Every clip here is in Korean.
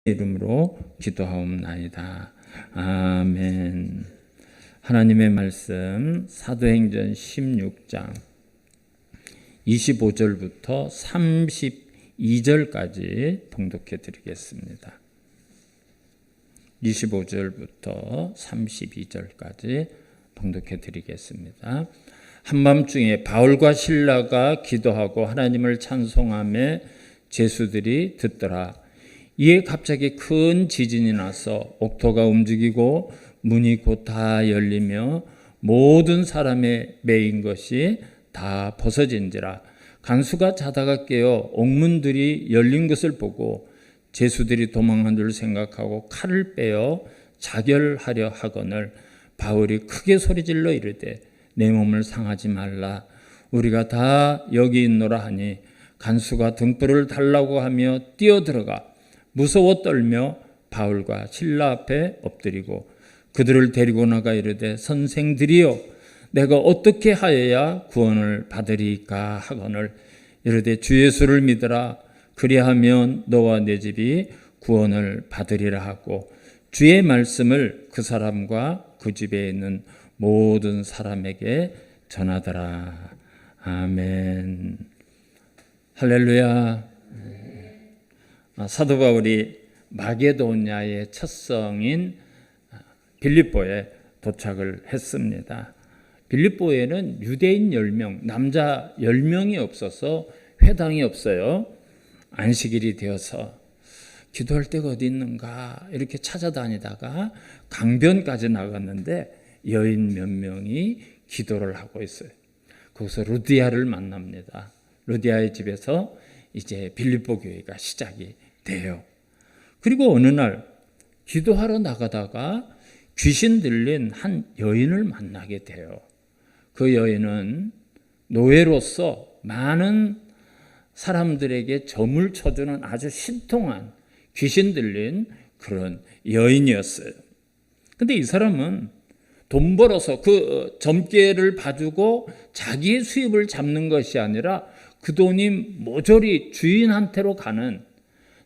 이름으로 기도하옵나이다. 아멘. 하나님의 말씀 사도행전 16장 25절부터 32절까지 봉독해 드리겠습니다. 25절부터 32절까지 봉독해 드리겠습니다. 한밤중에 바울과 실라가 기도하고 하나님을 찬송하며 제수들이 듣더라. 이에 갑자기 큰 지진이 나서 옥토가 움직이고 문이 곧 다 열리며 모든 사람의 매인 것이 다 벗어진지라. 간수가 자다가 깨어 옥문들이 열린 것을 보고 제수들이 도망한 줄 생각하고 칼을 빼어 자결하려 하거늘 바울이 크게 소리질러 이르되 내 몸을 상하지 말라. 우리가 다 여기 있노라 하니 간수가 등불을 달라고 하며 뛰어들어가 무서워 떨며 바울과 실라 앞에 엎드리고 그들을 데리고 나가 이르되 선생들이여 내가 어떻게 하여야 구원을 받으리까 하거늘 이르되 주 예수를 믿으라. 그리하면 너와 내 집이 구원을 받으리라 하고 주의 말씀을 그 사람과 그 집에 있는 모든 사람에게 전하더라. 아멘. 할렐루야. 사도 바울이 마게도냐의 첫 성인 빌립보에 도착을 했습니다. 빌립보에는 유대인 10명, 남자 10명이 없어서 회당이 없어요. 안식일이 되어서 기도할 데가 어디 있는가 이렇게 찾아다니다가 강변까지 나갔는데 여인 몇 명이 기도를 하고 있어요. 거기서 루디아를 만납니다. 루디아의 집에서 이제 빌립보 교회가 시작이 돼요. 그리고 어느 날 기도하러 나가다가 귀신 들린 한 여인을 만나게 돼요. 그 여인은 노예로서 많은 사람들에게 점을 쳐주는 아주 신통한 귀신 들린 그런 여인이었어요. 근데 이 사람은 돈 벌어서 그 점괘를 봐주고 자기의 수입을 잡는 것이 아니라 그 돈이 모조리 주인한테로 가는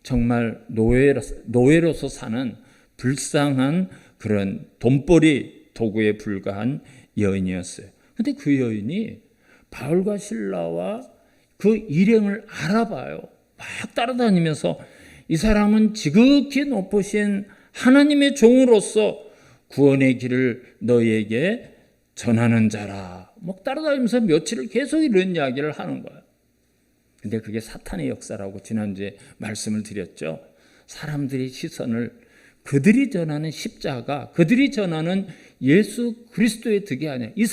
정말 노예로서 사는 불쌍한 그런 돈벌이 도구에 불과한 여인이었어요. 그런데 그 여인이 바울과 실라와 그 일행을 알아봐요. 막 따라다니면서 이 사람은 지극히 높으신 하나님의 종으로서 구원의 길을 너희에게 전하는 자라. 막 따라다니면서 며칠을 계속 이런 이야기를 하는 거예요. 근데 그게 사탄의 역사라고 지난주에 말씀을 드렸죠. 사람들이 시선을 그들이 전하는 십자가, 그들이 전하는 예수 그리스도에 두게 아니라 이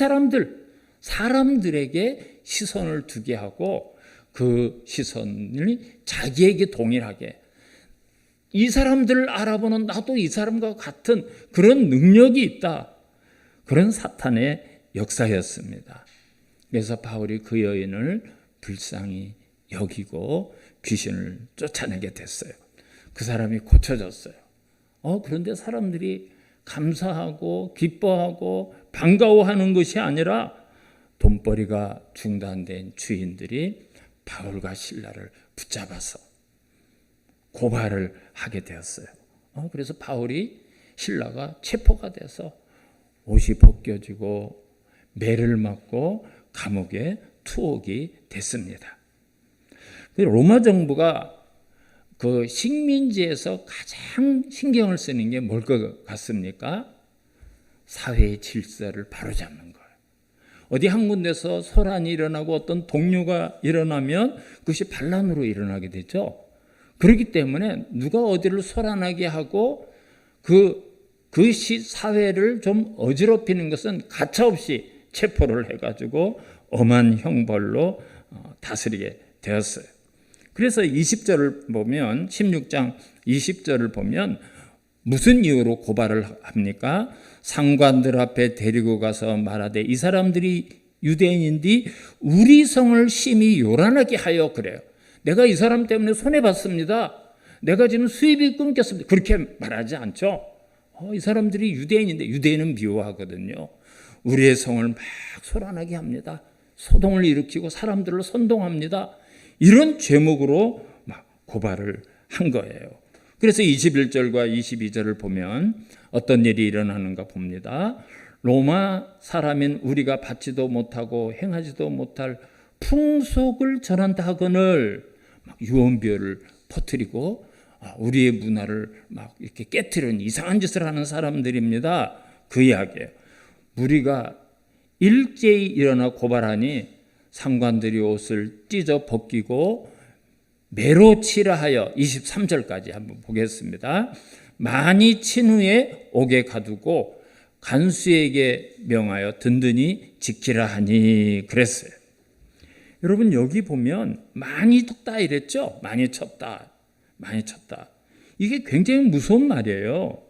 사람들에게 시선을 두게 하고 그 시선을 자기에게 동일하게 이 사람들을 알아보는 나도 이 사람과 같은 그런 능력이 있다. 그런 사탄의 역사였습니다. 그래서 바울이 그 여인을 불쌍히 여기고 귀신을 쫓아내게 됐어요. 그 사람이 고쳐졌어요. 그런데 사람들이 감사하고 기뻐하고 반가워하는 것이 아니라 돈벌이가 중단된 주인들이 바울과 실라를 붙잡아서 고발을 하게 되었어요. 그래서 바울이 실라가 체포가 돼서 옷이 벗겨지고 매를 맞고 감옥에 투옥이 됐습니다. 로마 정부가 그 식민지에서 가장 신경을 쓰는 게 뭘 것 같습니까? 사회의 질서를 바로잡는 거예요. 어디 한 군데서 소란이 일어나고 어떤 동요가 일어나면 그것이 반란으로 일어나게 되죠. 그렇기 때문에 누가 어디를 소란하게 하고 그것이 사회를 좀 어지럽히는 것은 가차없이 체포를 해가지고 엄한 형벌로 다스리게 되었어요. 그래서 20절을 보면 16장 20절을 보면 무슨 이유로 고발을 합니까? 상관들 앞에 데리고 가서 말하되 이 사람들이 유대인인데 우리 성을 심히 요란하게 하여 그래요. 내가 이 사람 때문에 손해봤습니다. 내가 지금 수입이 끊겼습니다. 그렇게 말하지 않죠. 이 사람들이 유대인인데 유대인은 미워하거든요. 우리의 성을 막 소란하게 합니다. 소동을 일으키고 사람들을 선동합니다. 이런 죄목으로 막 고발을 한 거예요. 그래서 21절과 22절을 보면 어떤 일이 일어나는가 봅니다. 로마 사람인 우리가 받지도 못하고 행하지도 못할 풍속을 전한다 하거늘 막 유언비어를 퍼뜨리고 우리의 문화를 막 이렇게 깨트리는 이상한 짓을 하는 사람들입니다. 그 이야기예요. 무리가 일제히 일어나 고발하니 상관들이 옷을 찢어 벗기고 매로 치라 하여 23절까지 한번 보겠습니다. 많이 친 후에 옥에 가두고 간수에게 명하여 든든히 지키라 하니 그랬어요. 여러분 여기 보면 많이 쳤다 이랬죠. 많이 쳤다. 이게 굉장히 무서운 말이에요.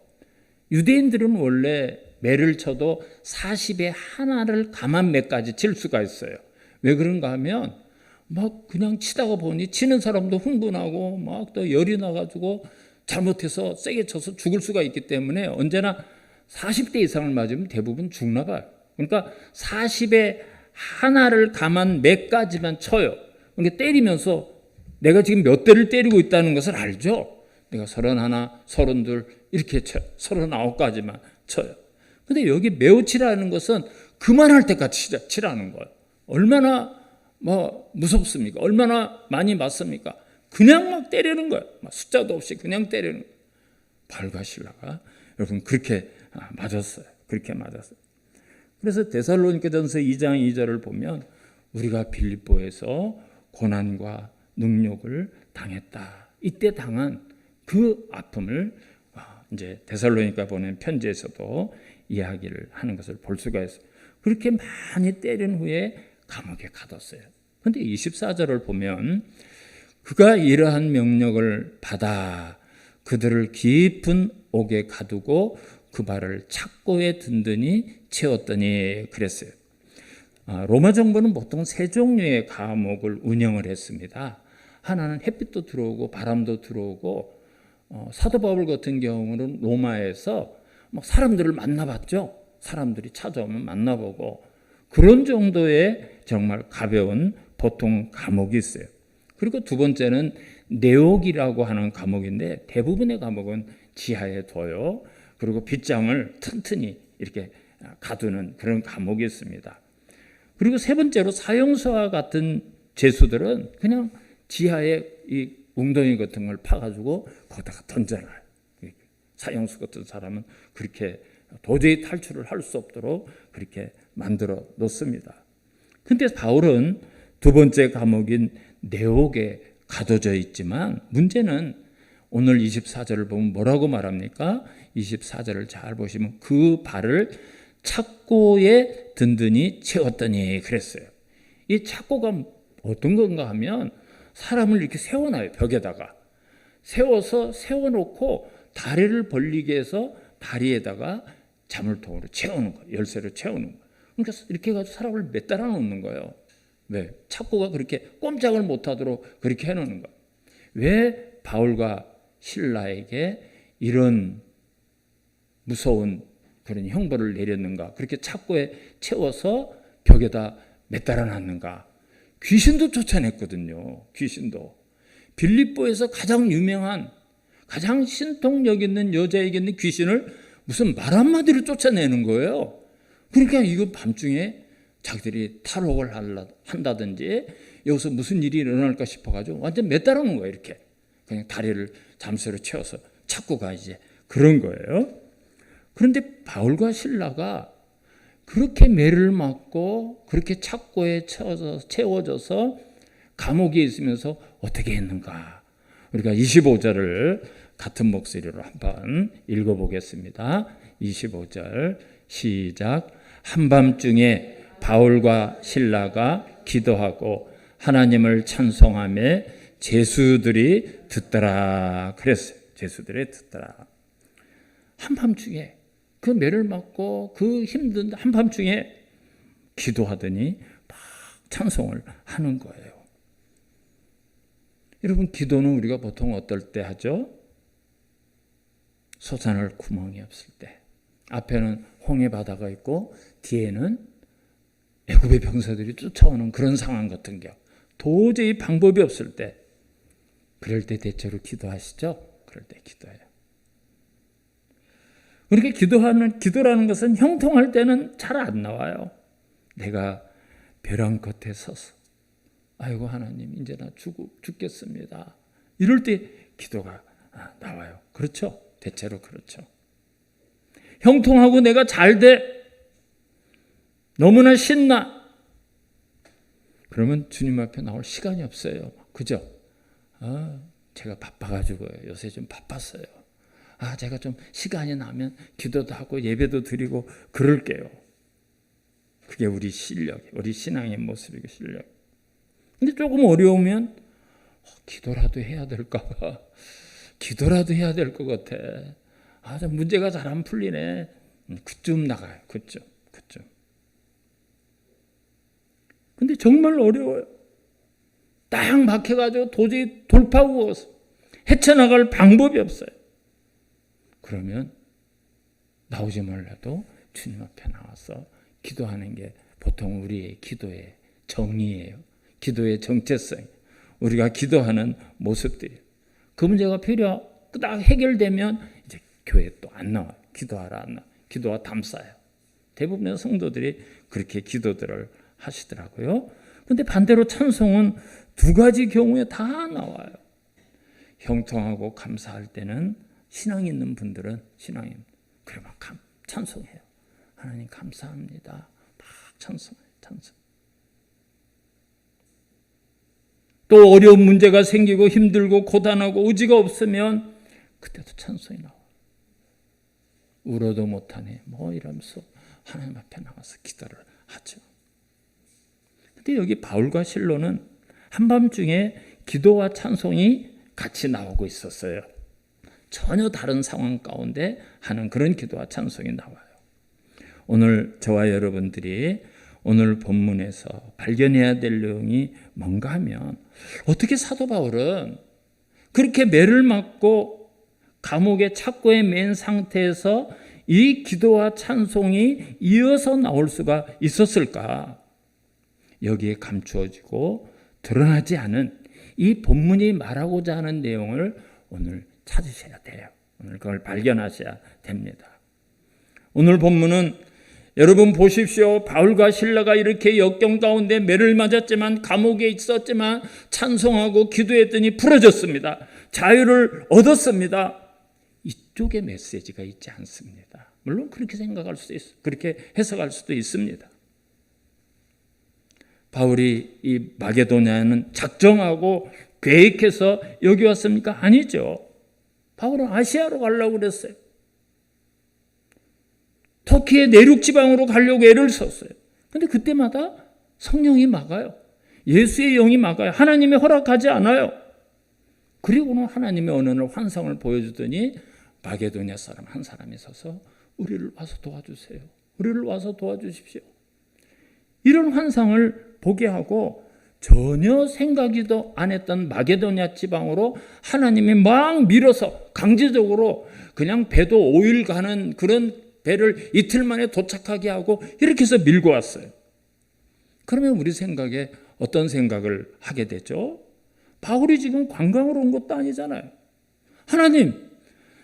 유대인들은 원래 매를 쳐도 40에 하나를 감한 매까지 칠 수가 있어요. 왜 그런가 하면 막 그냥 치다가 보니 치는 사람도 흥분하고 막 또 열이 나가지고 잘못해서 세게 쳐서 죽을 수가 있기 때문에 언제나 40대 이상을 맞으면 대부분 죽나 봐요. 그러니까 40에 하나를 감한 매까지만 쳐요. 그러니까 때리면서 내가 지금 몇 대를 때리고 있다는 것을 알죠. 내가 31, 32 이렇게 쳐요. 39까지만 쳐요. 근데 여기 매우 치라는 것은 그만할 때까지 치라는 거예요. 얼마나 무섭습니까? 얼마나 많이 맞습니까? 그냥 막 때리는 거예요. 숫자도 없이 그냥 때리는 거예요. 바울과 실라가 여러분 그렇게 맞았어요. 그래서 데살로니가전서 2장 2절을 보면 우리가 빌립보에서 고난과 능욕을 당했다. 이때 당한 그 아픔을 이제 데살로니가 보낸 편지에서도 이야기를 하는 것을 볼 수가 있어요. 그렇게 많이 때린 후에 감옥에 가뒀어요. 그런데 24절을 보면 그가 이러한 명령을 받아 그들을 깊은 옥에 가두고 그 발을 착고에 든든히 채웠더니 그랬어요. 로마 정부는 보통 세 종류의 감옥을 운영을 했습니다. 하나는 햇빛도 들어오고 바람도 들어오고 사도 바울 같은 경우는 로마에서 막 사람들을 만나봤죠. 사람들이 찾아오면 만나보고 그런 정도의 정말 가벼운 보통 감옥이 있어요. 그리고 두 번째는 내옥이라고 하는 감옥인데 대부분의 감옥은 지하에 둬요. 그리고 빗장을 튼튼히 이렇게 가두는 그런 감옥이 있습니다. 그리고 세 번째로 사형수와 같은 죄수들은 그냥 지하에 이 웅덩이 같은 걸 파가지고 거기다가 던져놔요. 사형수 같은 사람은 그렇게 도저히 탈출을 할 수 없도록 그렇게 만들어 놓습니다. 근데 바울은 두 번째 감옥인 내옥에 가둬져 있지만 문제는 오늘 24절을 보면 뭐라고 말합니까? 24절을 잘 보시면 그 발을 착고에 든든히 채웠더니 그랬어요. 이 착고가 어떤 건가 하면 사람을 이렇게 세워놔요. 벽에다가 세워놓고 다리를 벌리게 해서 다리에다가 자물통으로 채우는 거예요. 열쇠로 채우는 거예요. 그러니까 이렇게 해가지고 사람을 매달아 놓는 거예요. 왜? 착고가 그렇게 꼼짝을 못하도록 그렇게 해놓는 거예요. 왜 바울과 실라에게 이런 무서운 그런 형벌을 내렸는가? 그렇게 착고에 채워서 벽에다 매달아 놨는가? 귀신도 쫓아냈거든요. 귀신도. 빌립보에서 가장 유명한 가장 신통력 있는 여자에게 있는 귀신을 무슨 말 한마디로 쫓아내는 거예요. 그러니까 이거 밤중에 자기들이 탈옥을 한다든지 여기서 무슨 일이 일어날까 싶어가지고 완전 매달아 놓은 거예요. 이렇게 그냥 다리를 잠수로 채워서 착고가 이제 그런 거예요. 그런데 바울과 실라가 그렇게 매를 맞고 그렇게 착고에 채워져서 감옥에 있으면서 어떻게 했는가? 우리가 25절을 같은 목소리로 한번 읽어보겠습니다. 25절 시작. 한밤중에 바울과 실라가 기도하고 하나님을 찬송하며 제수들이 듣더라 그랬어요. 제수들이 듣더라. 한밤중에 그 매를 맞고 그 힘든 한밤중에 기도하더니 막 찬송을 하는 거예요. 여러분 기도는 우리가 보통 어떨 때 하죠? 솟아날 구멍이 없을 때. 앞에는 홍해 바다가 있고 뒤에는 애굽의 병사들이 쫓아오는 그런 상황 같은 경우. 도저히 방법이 없을 때. 그럴 때 대체로 기도하시죠? 그럴 때 기도해요. 그렇게 기도라는 것은 형통할 때는 잘 안 나와요. 내가 벼랑 끝에 서서 아이고 하나님 이제 나 죽겠습니다. 이럴 때 기도가 나와요. 그렇죠? 대체로 그렇죠. 형통하고 내가 잘 돼. 너무나 신나. 그러면 주님 앞에 나올 시간이 없어요. 그죠? 제가 바빠가지고 요새 좀 바빴어요. 제가 좀 시간이 나면 기도도 하고 예배도 드리고 그럴게요. 그게 우리 실력, 우리 신앙의 모습이고 실력. 근데 조금 어려우면 기도라도 해야 될까 봐. 기도라도 해야 될 것 같아. 좀 문제가 잘 안 풀리네. 그쯤 나가요. 그쯤. 근데 정말 어려워요. 딱 막혀가지고 도저히 돌파구가 헤쳐나갈 방법이 없어요. 그러면 나오지 말라도 주님 앞에 나와서 기도하는 게 보통 우리의 기도의 정의예요. 기도의 정체성. 우리가 기도하는 모습들이에요. 그 문제가 딱 해결되면 이제 교회 또 안 나와요. 기도하라 안 나와요. 기도와 담싸요. 대부분의 성도들이 그렇게 기도들을 하시더라고요. 근데 반대로 찬송은 두 가지 경우에 다 나와요. 형통하고 감사할 때는 신앙 있는 분들은 그러면 찬송해요. 하나님 감사합니다. 막 찬송해요. 또 어려운 문제가 생기고 힘들고 고단하고 의지가 없으면 그때도 찬송이 나와요. 울어도 못하네 이러면서 하나님 앞에 나가서 기도를 하죠. 근데 여기 바울과 실로는 한밤중에 기도와 찬송이 같이 나오고 있었어요. 전혀 다른 상황 가운데 하는 그런 기도와 찬송이 나와요. 오늘 저와 여러분들이 오늘 본문에서 발견해야 될 내용이 뭔가 하면 어떻게 사도 바울은 그렇게 매를 맞고 감옥의 착고에 맨 상태에서 이 기도와 찬송이 이어서 나올 수가 있었을까? 여기에 감추어지고 드러나지 않은 이 본문이 말하고자 하는 내용을 오늘 찾으셔야 돼요. 오늘 그걸 발견하셔야 됩니다. 오늘 본문은 여러분 보십시오. 바울과 실라가 이렇게 역경 가운데 매를 맞았지만 감옥에 있었지만 찬송하고 기도했더니 풀어졌습니다. 자유를 얻었습니다. 이쪽에 메시지가 있지 않습니다. 물론 그렇게 생각할 수도 있어요. 그렇게 해석할 수도 있습니다. 바울이 이 마게도냐는 작정하고 계획해서 여기 왔습니까? 아니죠. 바울은 아시아로 가려고 그랬어요. 터키의 내륙 지방으로 가려고 애를 썼어요. 근데 그때마다 성령이 막아요. 예수의 영이 막아요. 하나님이 허락하지 않아요. 그리고는 하나님의 어느 날 환상을 보여주더니 마게도냐 사람 한 사람이 서서 우리를 와서 도와주세요. 우리를 와서 도와주십시오. 이런 환상을 보게 하고 전혀 생각이도 안 했던 마게도냐 지방으로 하나님이 막 밀어서 강제적으로 그냥 배도 5일 가는 그런 배를 이틀 만에 도착하게 하고 이렇게 해서 밀고 왔어요. 그러면 우리 생각에 어떤 생각을 하게 되죠? 바울이 지금 관광으로 온 것도 아니잖아요. 하나님,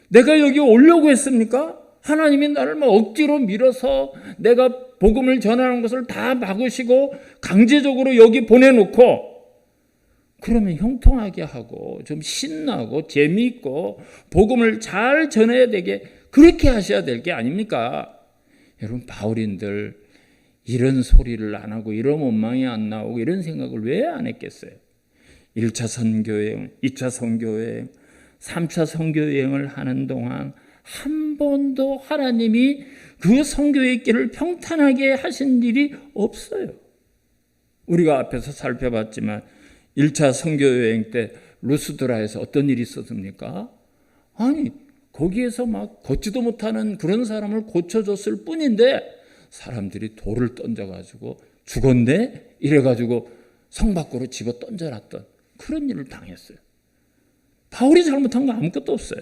내가 여기 오려고 했습니까? 하나님이 나를 막 억지로 밀어서 내가 복음을 전하는 것을 다 막으시고 강제적으로 여기 보내놓고 그러면 형통하게 하고 좀 신나고 재미있고 복음을 잘 전해야 되게 그렇게 하셔야 될 게 아닙니까? 여러분 바울인들 이런 소리를 안 하고 이런 원망이 안 나오고 이런 생각을 왜 안 했겠어요? 1차 선교여행, 2차 선교여행, 3차 선교여행을 하는 동안 한 번도 하나님이 그 선교의 길을 평탄하게 하신 일이 없어요. 우리가 앞에서 살펴봤지만 1차 선교여행 때 루스드라에서 어떤 일이 있었습니까? 아니 거기에서 막 걷지도 못하는 그런 사람을 고쳐줬을 뿐인데 사람들이 돌을 던져가지고 죽었네? 이래가지고 성 밖으로 집어 던져놨던 그런 일을 당했어요. 바울이 잘못한 거 아무것도 없어요.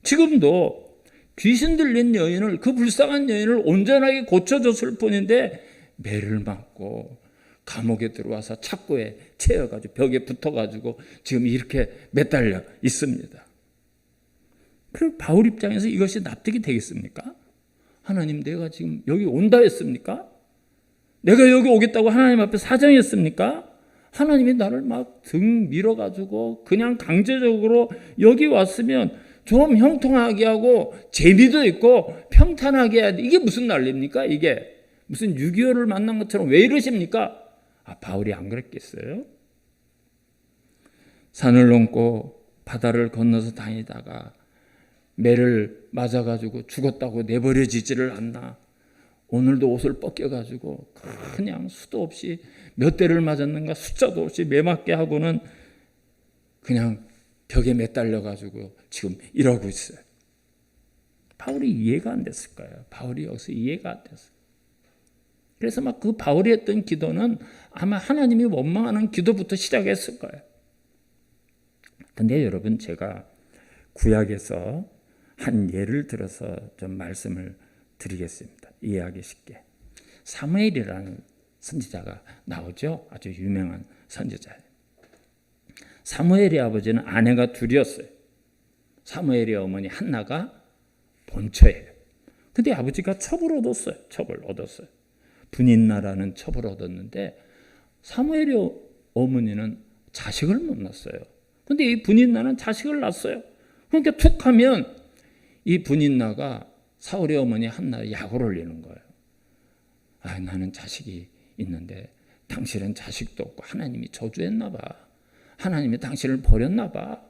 지금도 귀신 들린 여인을 그 불쌍한 여인을 온전하게 고쳐줬을 뿐인데 매를 맞고 감옥에 들어와서 착고에 채여가지고 벽에 붙어가지고 지금 이렇게 매달려 있습니다. 그럼 바울 입장에서 이것이 납득이 되겠습니까? 하나님, 내가 지금 여기 온다 했습니까? 내가 여기 오겠다고 하나님 앞에 사정했습니까? 하나님이 나를 막 등 밀어가지고 그냥 강제적으로 여기 왔으면 좀 형통하게 하고 재미도 있고 평탄하게 해야 돼. 이게 무슨 난리입니까? 이게 무슨 6.25를 만난 것처럼 왜 이러십니까? 바울이 안 그랬겠어요? 산을 넘고 바다를 건너서 다니다가 매를 맞아가지고 죽었다고 내버려지지를 않나. 오늘도 옷을 벗겨가지고 그냥 수도 없이 몇 대를 맞았는가 숫자도 없이 매 맞게 하고는 그냥 벽에 매달려가지고 지금 이러고 있어요. 바울이 이해가 안 됐을 거예요. 바울이 여기서 이해가 안 됐어요. 그래서 막 그 바울이 했던 기도는 아마 하나님이 원망하는 기도부터 시작했을 거예요. 근데 여러분, 제가 구약에서 한 예를 들어서 좀 말씀을 드리겠습니다. 이해하기 쉽게. 사무엘이라는 선지자가 나오죠. 아주 유명한 선지자예요. 사무엘의 아버지는 아내가 둘이었어요. 사무엘의 어머니 한나가 본처예요. 근데 아버지가 첩을 얻었어요. 첩을 얻었어요. 분인나라는 첩을 얻었는데 사무엘의 어머니는 자식을 못 낳았어요. 근데 이 분인나는 자식을 낳았어요. 그러니까 툭 하면 이 분인나가 사울의 어머니 한나에 약을 올리는 거예요. 나는 자식이 있는데 당신은 자식도 없고 하나님이 저주했나 봐. 하나님이 당신을 버렸나 봐.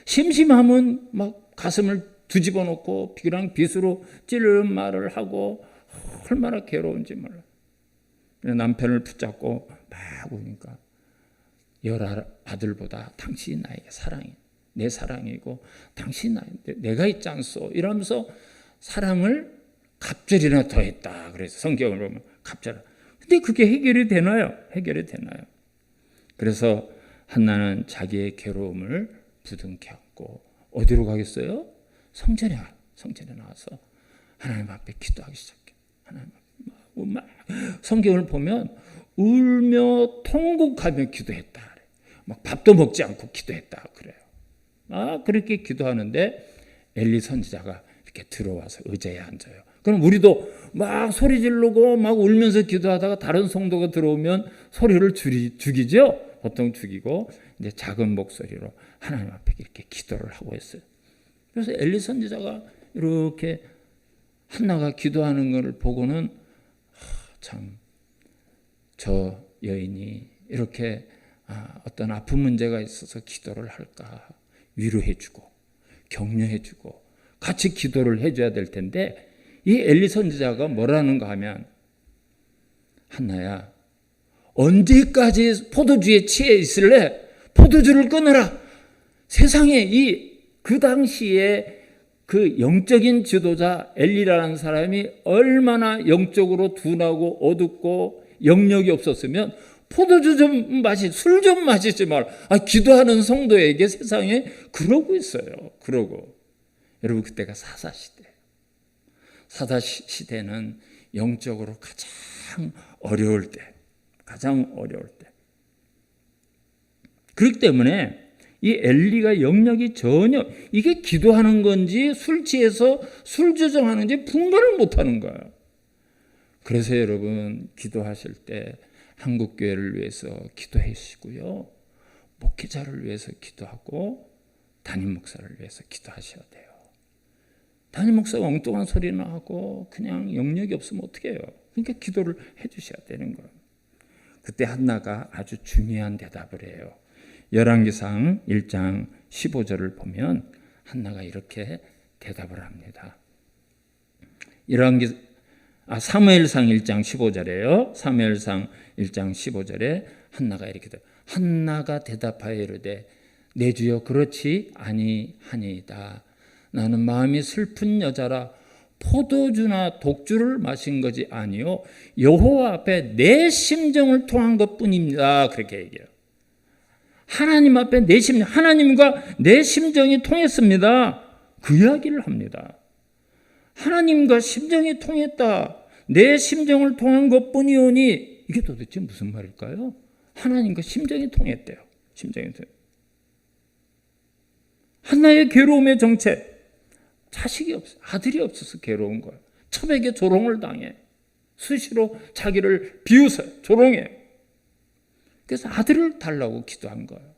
심심하면 막 가슴을 뒤집어 놓고 비랑 빗으로 찌르는 말을 하고 얼마나 괴로운지 몰라. 남편을 붙잡고 막 우니까 10아들보다 당신이 나에게 사랑이 내 사랑이고 당신이 나인데 내가 있지 않소 이러면서 사랑을 갑절이나 더했다. 그래서 성경을 보면 갑절. 근데 그게 해결이 되나요? 해결이 되나요? 그래서 한나는 자기의 괴로움을 부둥켜 안고 어디로 가겠어요? 성전에 나와서 하나님 앞에 기도하기 시작해. 하나님 앞에 막 성경을 보면 울며 통곡하며 기도했다. 막 밥도 먹지 않고 기도했다. 그래요. 그렇게 기도하는데 엘리 선지자가 이렇게 들어와서 의자에 앉아요. 그럼 우리도 막 소리 지르고 막 울면서 기도하다가 다른 성도가 들어오면 소리를 죽이죠. 보통 죽이고 이제 작은 목소리로 하나님 앞에 이렇게 기도를 하고 있어요. 그래서 엘리 선지자가 이렇게 한나가 기도하는 것을 보고는 참 저 여인이 이렇게 어떤 아픈 문제가 있어서 기도를 할까 위로해주고 격려해주고 같이 기도를 해줘야 될 텐데 이 엘리 선지자가 뭐라는가 하면 한나야 언제까지 포도주에 취해 있을래? 포도주를 끊어라. 세상에 그 당시에 그 영적인 지도자 엘리라는 사람이 얼마나 영적으로 둔하고 어둡고 영역이 없었으면 포도주 좀 술 좀 마시지 말. 기도하는 성도에게 세상에 그러고 있어요. 그러고 여러분 그때가 사사시대. 사사시대는 영적으로 가장 어려울 때. 그렇기 때문에 이 엘리가 영역이 전혀 이게 기도하는 건지 술 취해서 술 조정하는지 분간을 못하는 거예요. 그래서 여러분 기도하실 때 한국교회를 위해서 기도해 주시고요. 목회자를 위해서 기도하고 담임 목사를 위해서 기도하셔야 돼요. 담임 목사가 엉뚱한 소리나 하고 그냥 영역이 없으면 어떻게 해요? 그러니까 기도를 해 주셔야 되는 거예요. 그때 한나가 아주 중요한 대답을 해요. 열왕기상 1장 15절을 보면 한나가 이렇게 대답을 합니다. 사무엘상 1장 15절에요. 사무엘상 1장 15절에 한나가 이렇게 돼요. 한나가 대답하여 이르되 내 주여 그렇지 아니하니이다. 나는 마음이 슬픈 여자라 포도주나 독주를 마신 것이 아니요 여호와 앞에 내 심정을 통한 것뿐입니다. 그렇게 얘기해요. 하나님 앞에 하나님과 내 심정이 통했습니다. 그 이야기를 합니다. 하나님과 심정이 통했다. 내 심정을 통한 것뿐이오니 이게 도대체 무슨 말일까요? 하나님과 심정이 통했대요. 심정이 통했대요. 한나의 괴로움의 정체, 자식이 없어. 아들이 없어서 괴로운 거예요. 첩에게 조롱을 당해. 수시로 자기를 비웃어요. 조롱해요. 그래서 아들을 달라고 기도한 거예요.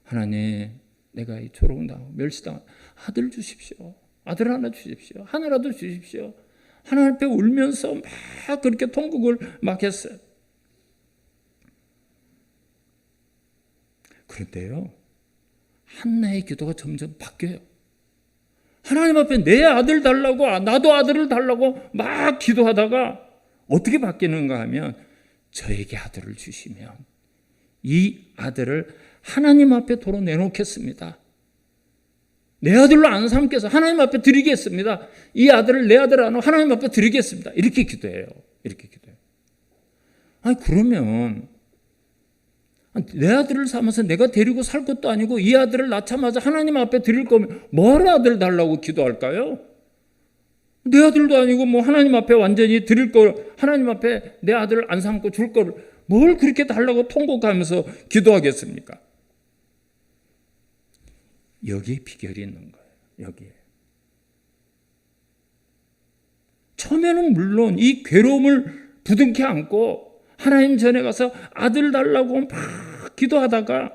하나님, 내가 이 조롱당하고 멸시당하고 아들 주십시오. 아들 하나 주십시오. 하나라도 주십시오. 하나님 앞에 울면서 막 그렇게 통곡을 막 했어요. 그런데요, 한나의 기도가 점점 바뀌어요. 하나님 앞에 내 아들 달라고, 나도 아들을 달라고 막 기도하다가 어떻게 바뀌는가 하면, 저에게 아들을 주시면 이 아들을 하나님 앞에 도로 내놓겠습니다. 내 아들로 안 삼겠어. 하나님 앞에 드리겠습니다. 이 아들을 내 아들 안 하고 하나님 앞에 드리겠습니다. 이렇게 기도해요. 이렇게 기도해요. 아니, 그러면 내 아들을 삼아서 내가 데리고 살 것도 아니고 이 아들을 낳자마자 하나님 앞에 드릴 거면 뭘 아들 달라고 기도할까요? 내 아들도 아니고 뭐 하나님 앞에 완전히 드릴 걸, 하나님 앞에 내 아들을 안 삼고 줄 거를 뭘 그렇게 달라고 통곡하면서 기도하겠습니까? 여기에 비결이 있는 거예요. 여기에. 처음에는 물론 이 괴로움을 부둥켜 안고 하나님 전에 가서 아들 달라고 막 기도하다가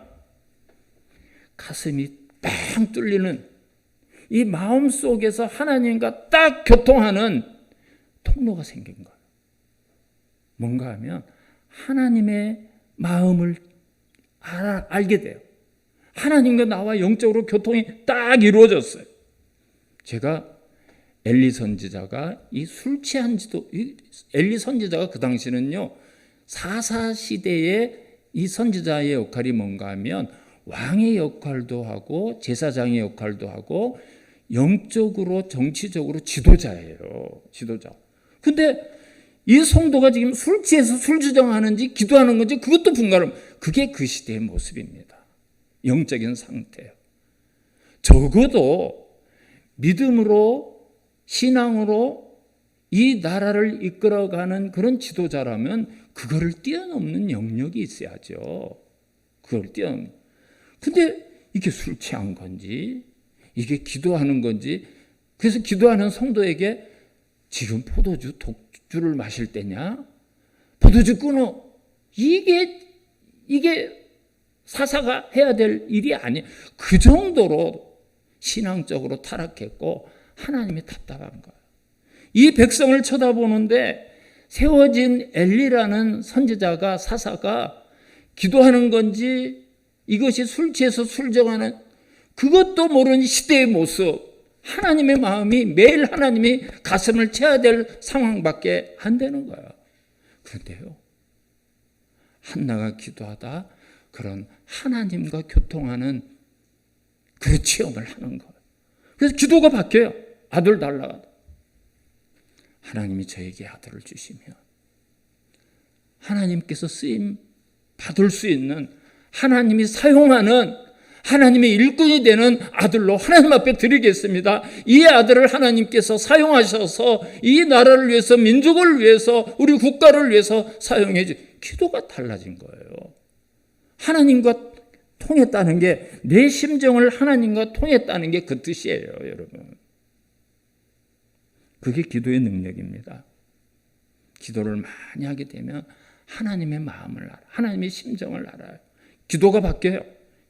가슴이 빵 뚫리는 이 마음 속에서 하나님과 딱 교통하는 통로가 생긴 거예요. 뭔가 하면 하나님의 마음을 알게 돼요. 하나님과 나와 영적으로 교통이 딱 이루어졌어요. 제가 엘리 선지자가 이 술 취한 지도, 엘리 선지자가 그 당시는요, 사사 시대에 이 선지자의 역할이 뭔가 하면 왕의 역할도 하고 제사장의 역할도 하고 영적으로 정치적으로 지도자예요. 지도자. 근데 이 성도가 지금 술 취해서 술 주정하는지 기도하는 건지 그것도 분간하면 그게 그 시대의 모습입니다. 영적인 상태예요. 적어도 믿음으로 신앙으로 이 나라를 이끌어가는 그런 지도자라면 그거를 뛰어넘는 영역이 있어야죠. 그걸 뛰어넘는. 근데 이게 술 취한 건지 이게 기도하는 건지, 그래서 기도하는 성도에게 지금 포도주 독주를 마실 때냐? 포도주 끊어. 이게 사사가 해야 될 일이 아니에요. 그 정도로 신앙적으로 타락했고 하나님이 답답한 거예요. 이 백성을 쳐다보는데 세워진 엘리라는 선지자가, 사사가 기도하는 건지 이것이 술 취해서 술 정하는 그것도 모르는 시대의 모습, 하나님의 마음이 매일 하나님이 가슴을 채워야 될 상황밖에 안 되는 거예요. 그런데요, 한나가 기도하다 그런 하나님과 교통하는 그 체험을 하는 거예요. 그래서 기도가 바뀌어요. 아들 달라고. 하나님이 저에게 아들을 주시면 하나님께서 쓰임 받을 수 있는, 하나님이 사용하는, 하나님의 일꾼이 되는 아들로 하나님 앞에 드리겠습니다. 이 아들을 하나님께서 사용하셔서 이 나라를 위해서, 민족을 위해서, 우리 국가를 위해서 사용해 주. 기도가 달라진 거예요. 하나님과 통했다는 게, 내 심정을 하나님과 통했다는 게 그 뜻이에요, 여러분. 그게 기도의 능력입니다. 기도를 많이 하게 되면 하나님의 마음을 알아, 하나님의 심정을 알아요. 기도가 바뀌어요.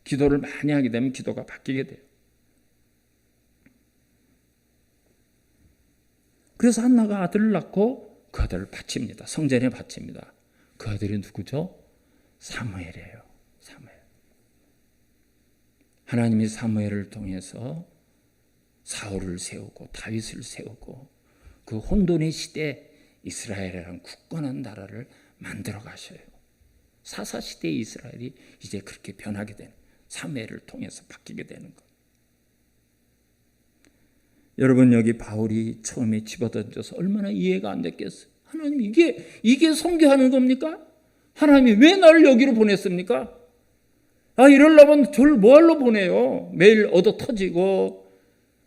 기도를 많이 하게 되면 기도가 바뀌게 돼요. 그래서 한나가 아들을 낳고 그 아들을 바칩니다. 성전에 바칩니다. 그 아들이 누구죠? 사무엘이에요. 사무엘. 하나님이 사무엘을 통해서 사울을 세우고 다윗을 세우고 그 혼돈의 시대 이스라엘이라는 굳건한 나라를 만들어 가셔요. 사사 시대의 이스라엘이 이제 그렇게 변하게 되는, 사무엘을 통해서 바뀌게 되는 것. 여러분, 여기 바울이 처음에 집어던져서 얼마나 이해가 안 됐겠어요. 하나님, 이게 선교하는 겁니까? 하나님이 왜 나를 여기로 보냈습니까? 이러려면 저를 뭐하러 보내요? 매일 얻어 터지고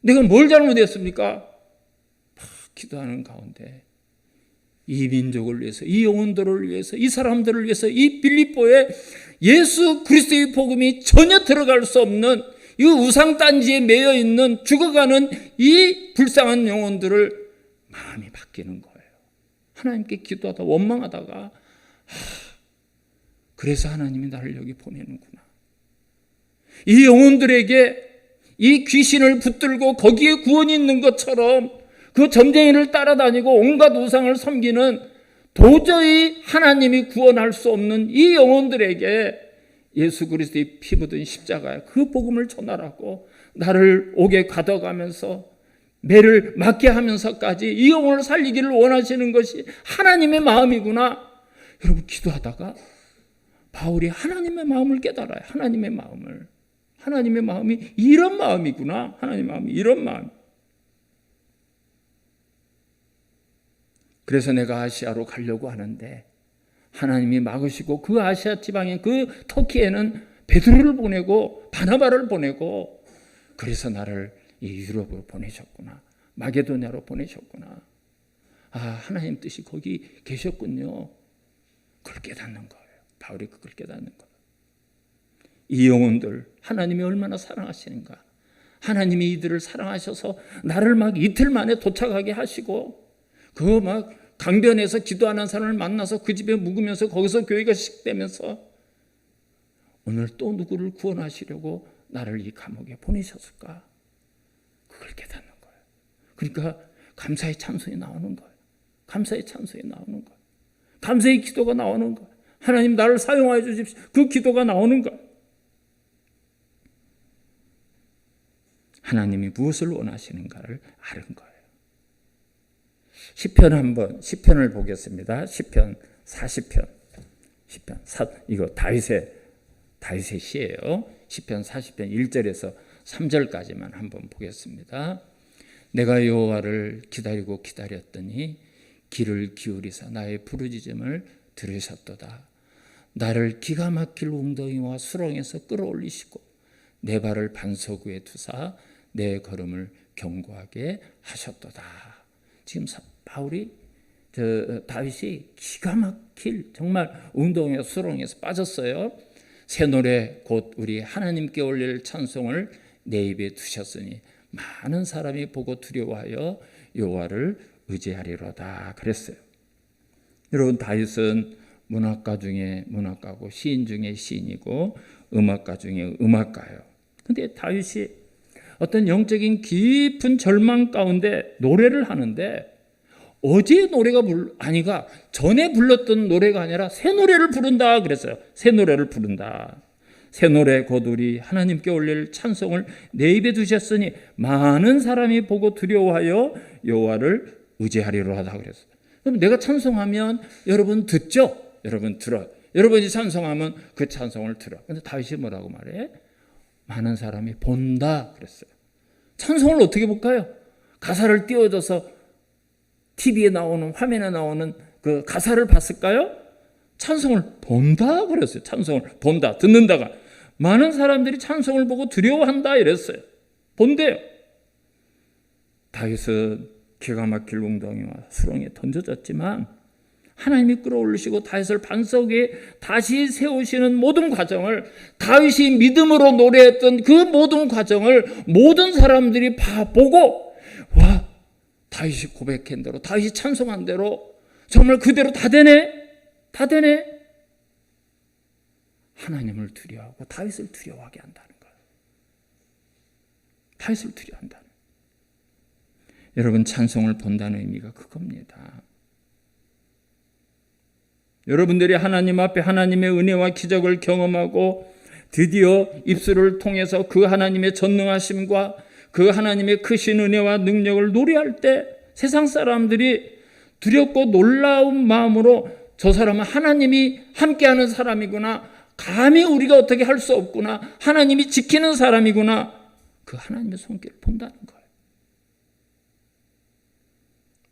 내가 뭘 잘못했습니까? 막 기도하는 가운데 이 민족을 위해서, 이 영혼들을 위해서, 이 사람들을 위해서, 이 빌립보에 예수 그리스도의 복음이 전혀 들어갈 수 없는 이 우상단지에 매여 있는 죽어가는 이 불쌍한 영혼들을 마음이 바뀌는 거예요. 하나님께 기도하다 원망하다가 그래서 하나님이 나를 여기 보내는구나. 이 영혼들에게 이 귀신을 붙들고 거기에 구원이 있는 것처럼 그 점쟁이를 따라다니고 온갖 우상을 섬기는 도저히 하나님이 구원할 수 없는 이 영혼들에게 예수 그리스도의 피 묻은 십자가에 그 복음을 전하라고 나를 옥에 가둬가면서 매를 맞게 하면서까지 이 영혼을 살리기를 원하시는 것이 하나님의 마음이구나. 여러분 기도하다가 바울이 하나님의 마음을 깨달아요. 하나님의 마음이 이런 마음이구나. 하나님의 마음이 이런 마음. 그래서 내가 아시아로 가려고 하는데 하나님이 막으시고 그 아시아 지방에 그 터키에는 베드로를 보내고 바나바를 보내고 그래서 나를 이 유럽으로 보내셨구나. 마게도냐로 보내셨구나. 하나님 뜻이 거기 계셨군요. 그걸 깨닫는 거예요. 바울이 그걸 깨닫는 거예요. 이 영혼들 하나님이 얼마나 사랑하시는가. 하나님이 이들을 사랑하셔서 나를 막 이틀 만에 도착하게 하시고 그 막 강변에서 기도하는 사람을 만나서 그 집에 묵으면서 거기서 교회가 시작되면서 오늘 또 누구를 구원하시려고 나를 이 감옥에 보내셨을까? 그걸 깨닫는 거예요. 그러니까 감사의 찬송이 나오는 거예요. 감사의 찬송이 나오는 거예요. 감사의 기도가 나오는 거예요. 하나님 나를 사용하여 주십시오. 그 기도가 나오는 거예요. 하나님이 무엇을 원하시는가를 아는 거예요. 시편을 보겠습니다. 시편 40편. 이거 다윗의 시예요. 시편 40편 1절에서 3절까지만 한번 보겠습니다. 내가 여호와를 기다리고 기다렸더니 귀를 기울이사 나의 부르짖음을 들으셨도다. 나를 기가 막힐 웅덩이와 수렁에서 끌어올리시고 내 발을 반석 위에 두사 내 걸음을 견고하게 하셨도다. 지금 다윗이 기가 막힐 정말 웅덩이와 수렁에서 빠졌어요. 새 노래 곧 우리 하나님께 올릴 찬송을 내 입에 두셨으니 많은 사람이 보고 두려워하여 여호와를 의지하리로다 그랬어요. 여러분 다윗은 문학가 중에 문학가고 시인 중에 시인이고 음악가 중에 음악가예요. 근데 다윗이 어떤 영적인 깊은 절망 가운데 노래를 하는데 어제 노래가 전에 불렀던 노래가 아니라 새 노래를 부른다 그랬어요. 새 노래를 부른다. 새 노래 곧 우리 하나님께 올릴 찬송을 내 입에 두셨으니 많은 사람이 보고 두려워하여 여호와를 의지하리로 하다 그랬어요. 그럼 내가 찬송하면 여러분 듣죠? 여러분 들어요. 여러분이 찬송하면 그 찬송을 들어. 근데 다윗이 뭐라고 말해? 많은 사람이 본다 그랬어요. 찬송을 어떻게 볼까요? 가사를 띄워줘서 TV에 나오는 화면에 나오는 그 가사를 봤을까요? 찬송을 본다 그랬어요. 찬송을 본다, 듣는다가 많은 사람들이 찬송을 보고 두려워한다 이랬어요. 본대요. 다윗은 기가 막힐 웅덩이와 수렁에 던져졌지만 하나님이 끌어올리시고 다윗을 반석 위에 다시 세우시는 모든 과정을 다윗이 믿음으로 노래했던 그 모든 과정을 모든 사람들이 보고 와 다윗이 고백한 대로 다윗이 찬송한 대로 정말 그대로 다 되네. 하나님을 두려워하고 다윗을 두려워하게 한다는 거예요. 다윗을 두려워한다는 거예요. 여러분 찬송을 본다는 의미가 그겁니다. 여러분들이 하나님 앞에 하나님의 은혜와 기적을 경험하고 드디어 입술을 통해서 그 하나님의 전능하심과 그 하나님의 크신 은혜와 능력을 노래할 때 세상 사람들이 두렵고 놀라운 마음으로 저 사람은 하나님이 함께하는 사람이구나. 감히 우리가 어떻게 할 수 없구나. 하나님이 지키는 사람이구나. 그 하나님의 손길을 본다는 거예요.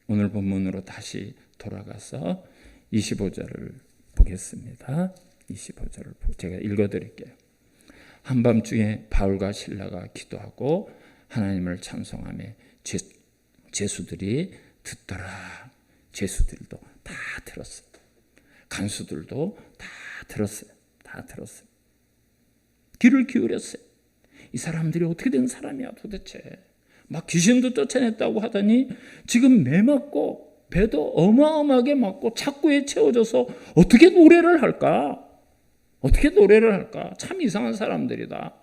오늘 본문으로 다시 돌아가서 25절을 보겠습니다. 25절을 제가 읽어드릴게요. 한밤중에 바울과 실라가 기도하고 하나님을 찬송하며 제수들이 듣더라. 제수들도 다 들었어요. 간수들도 다 들었어요. 귀를 기울였어요. 이 사람들이 어떻게 된 사람이야 도대체. 막 귀신도 쫓아냈다고 하더니 지금 매 맞고 배도 어마어마하게 맞고 착고에 채워져서 어떻게 노래를 할까? 어떻게 노래를 할까? 참 이상한 사람들이다.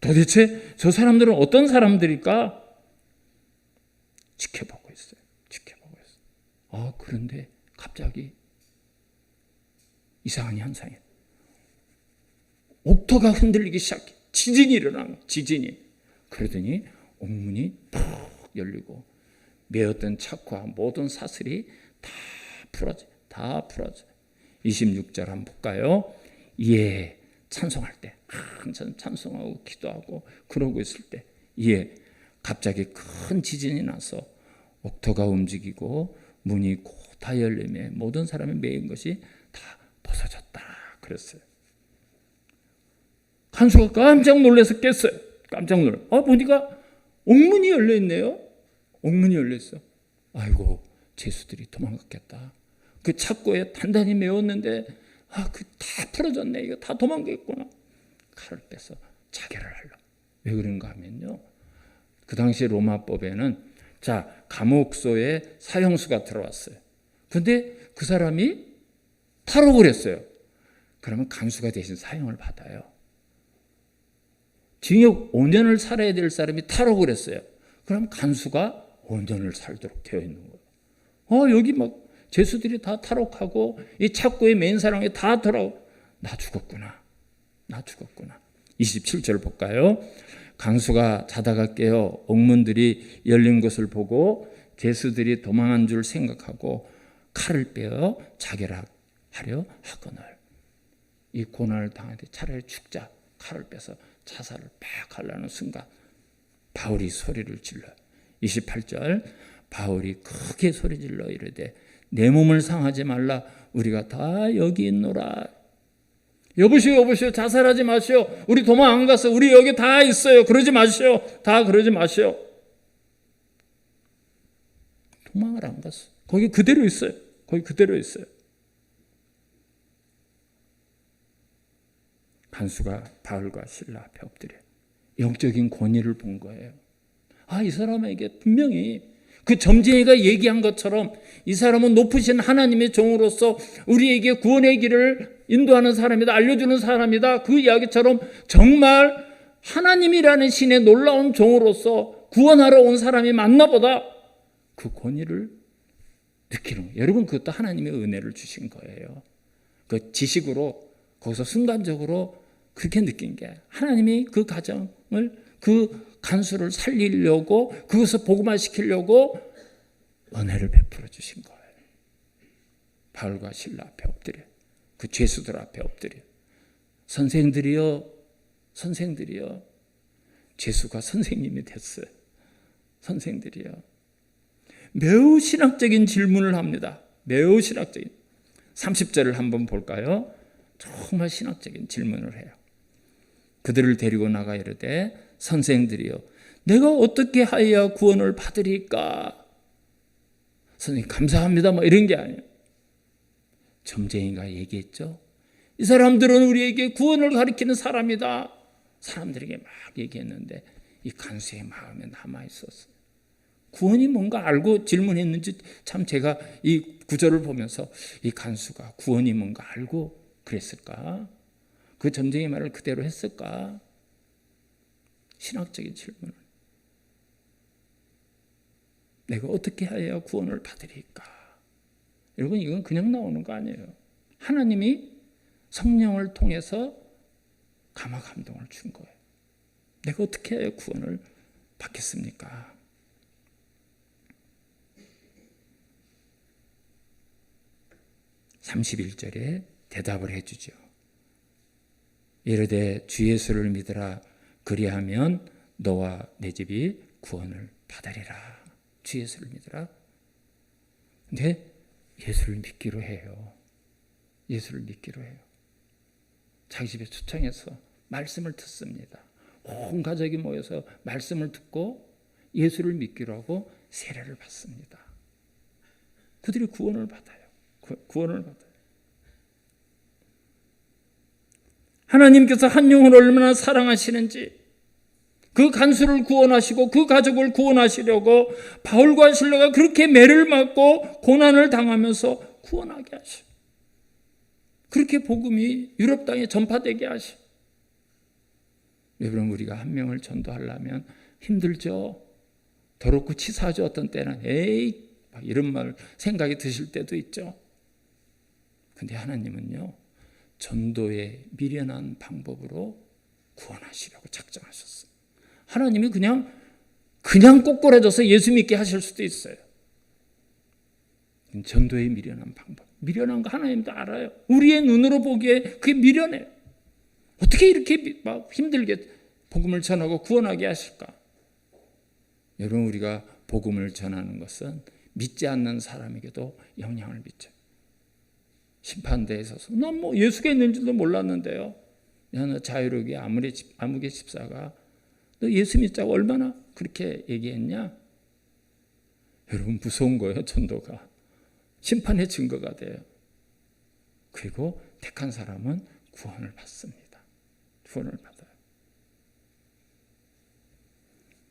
도대체 저 사람들은 어떤 사람들일까? 지켜보고 있어요. 지켜보고 있어요. 그런데 갑자기 이상한 현상이 옥토가 흔들리기 시작해. 지진이 일어나는 거예요. 지진이. 그러더니 옥문이 푹 열리고 메었던 착과 모든 사슬이 다 풀어져요. 다 풀어져요. 26절 한번 볼까요? 이에 찬송할 때 한참 찬송하고 기도하고 그러고 있을 때 이에 갑자기 큰 지진이 나서 옥토가 움직이고 문이 곧 다 열리며 모든 사람이 메인 것이 다 벗어졌다 그랬어요. 간수가 깜짝 놀라서 깼어요. 깜짝 놀라. 보니까 옥문이 열려 있네요. 옥문이 열려 있어. 아이고, 죄수들이 도망갔겠다. 그 착고에 단단히 메웠는데 그 다 풀어졌네. 이거 다 도망갔구나. 칼을 빼서 자결을 하려. 왜 그런가 하면요. 그 당시 로마법에는 감옥소에 사형수가 들어왔어요. 근데 그 사람이 탈옥을 했어요. 그러면 간수가 대신 사형을 받아요. 징역 5년을 살아야 될 사람이 탈옥을 했어요. 그럼 간수가 5년을 살도록 되어 있는 거예요. 여기 막 죄수들이 다 탈옥하고 이 착고의 메인 사람이 다 돌아오고 나 죽었구나. 27절 볼까요? 간수가 자다가 깨어 옥문들이 열린 것을 보고 죄수들이 도망한 줄 생각하고 칼을 빼어 자결하려 하거늘. 이 고난을 당하되 차라리 죽자. 칼을 빼서 자살을 팍 하려는 순간 바울이 소리를 질러. 28절 바울이 크게 소리 질러 이르되 내 몸을 상하지 말라. 우리가 다 여기 있노라. 여보시오 자살하지 마시오. 우리 도망 안 갔어. 우리 여기 다 있어요. 그러지 마시오. 다 그러지 마시오. 도망을 안 갔어. 거기 그대로 있어요. 간수가 바울과 실라 앞에 엎드려 영적인 권위를 본 거예요. 이 사람에게 분명히 그 점쟁이가 얘기한 것처럼 이 사람은 높으신 하나님의 종으로서 우리에게 구원의 길을 인도하는 사람이다. 알려주는 사람이다. 그 이야기처럼 정말 하나님이라는 신의 놀라운 종으로서 구원하러 온 사람이 맞나 보다. 그 권위를 느끼는 거예요. 여러분 그것도 하나님의 은혜를 주신 거예요. 그 지식으로 거기서 순간적으로 그렇게 느낀 게 하나님이 그 가정을 그 간수를 살리려고 그것을 복음화시키려고 은혜를 베풀어 주신 거예요. 바울과 실라 앞에 엎드려 그 죄수들 앞에 엎드려 선생들이여 죄수가 선생님이 됐어요. 선생들이여 매우 신학적인 질문을 합니다. 매우 신학적인 30절을 한번 볼까요? 정말 신학적인 질문을 해요. 그들을 데리고 나가 이르되 선생들이여 내가 어떻게 하여야 구원을 받으리까? 선생님 감사합니다 이런 게 아니에요. 점쟁이가 얘기했죠. 이 사람들은 우리에게 구원을 가리키는 사람이다. 사람들에게 막 얘기했는데 이 간수의 마음에 남아있었어요. 구원이 뭔가 알고 질문했는지 참 제가 이 구절을 보면서 이 간수가 구원이 뭔가 알고 그랬을까? 그 점쟁이 말을 그대로 했을까? 신학적인 질문을. 내가 어떻게 해야 구원을 받으리까? 여러분 이건 그냥 나오는 거 아니에요. 하나님이 성령을 통해서 감화 감동을 준 거예요. 내가 어떻게 해야 구원을 받겠습니까? (31절에) 대답을 해주죠. 이르되 주 예수를 믿으라. 그리하면 너와 내 집이 구원을 받으리라. 주 예수를 믿으라. 근데 예수를 믿기로 해요. 예수를 믿기로 해요. 자기 집에 초청해서 말씀을 듣습니다. 온 가족이 모여서 말씀을 듣고 예수를 믿기로 하고 세례를 받습니다. 그들이 구원을 받아요. 구원을 받아요. 하나님께서 한 영혼을 얼마나 사랑하시는지 그 간수를 구원하시고 그 가족을 구원하시려고 바울과 실라가 그렇게 매를 맞고 고난을 당하면서 구원하게 하시. 그렇게 복음이 유럽 땅에 전파되게 하시. 여러분, 우리가 한 명을 전도하려면 힘들죠. 더럽고 치사하죠. 어떤 때는 에이 막 이런 말 생각이 드실 때도 있죠. 근데 하나님은요, 전도의 미련한 방법으로 구원하시려고 작정하셨어요. 하나님이 그냥 꼬꾸라져서 예수 믿게 하실 수도 있어요. 전도의 미련한 방법. 미련한 거 하나님도 알아요. 우리의 눈으로 보기에 그게 미련해요. 어떻게 이렇게 막 힘들게 복음을 전하고 구원하게 하실까? 여러분, 우리가 복음을 전하는 것은 믿지 않는 사람에게도 영향을 미쳐요. 심판대에 서서 난 뭐 예수가 있는지도 몰랐는데요. 야, 너 자유롭게 아무개 집사가 너 예수 믿자고 얼마나 그렇게 얘기했냐? 여러분, 무서운 거예요. 전도가 심판의 증거가 돼요. 그리고 택한 사람은 구원을 받습니다. 구원을 받아요.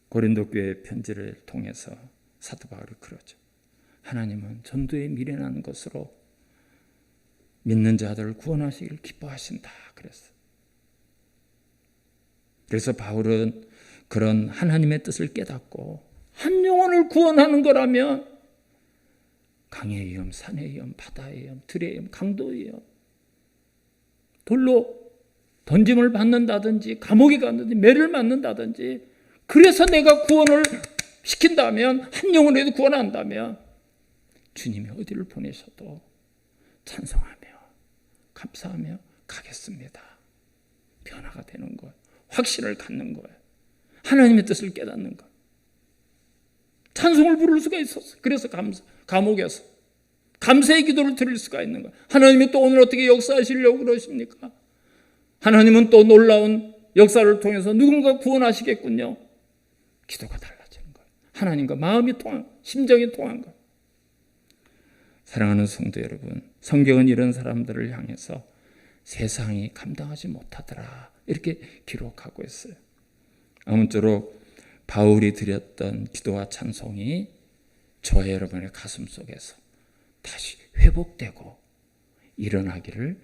고린도 교회 편지를 통해서 사도 바울이 그러죠. 하나님은 전도에 미련한 것으로 믿는 자들을 구원하시기를 기뻐하신다 그랬어요. 그래서 바울은 그런 하나님의 뜻을 깨닫고 한 영혼을 구원하는 거라면 강의 위험, 산의 위험, 바다의 위험, 들의 위험, 강도의 위험, 돌로 던짐을 받는다든지 감옥에 갔는지 매를 맞는다든지, 그래서 내가 구원을 시킨다면, 한 영혼에도 구원한다면 주님이 어디를 보내셔도 찬송하며 감사하며 가겠습니다. 변화가 되는 거예요. 확신을 갖는 거예요. 하나님의 뜻을 깨닫는 거예요. 찬송을 부를 수가 있었어요. 그래서 감옥에서 감사의 기도를 드릴 수가 있는 거예요. 하나님이 또 오늘 어떻게 역사하시려고 그러십니까? 하나님은 또 놀라운 역사를 통해서 누군가 구원하시겠군요. 기도가 달라지는 거예요. 하나님과 마음이 통한, 심정이 통한 거예요. 사랑하는 성도 여러분, 성경은 이런 사람들을 향해서 세상이 감당하지 못하더라 이렇게 기록하고 있어요. 아무쪼록 바울이 드렸던 기도와 찬송이 저와 여러분의 가슴 속에서 다시 회복되고 일어나기를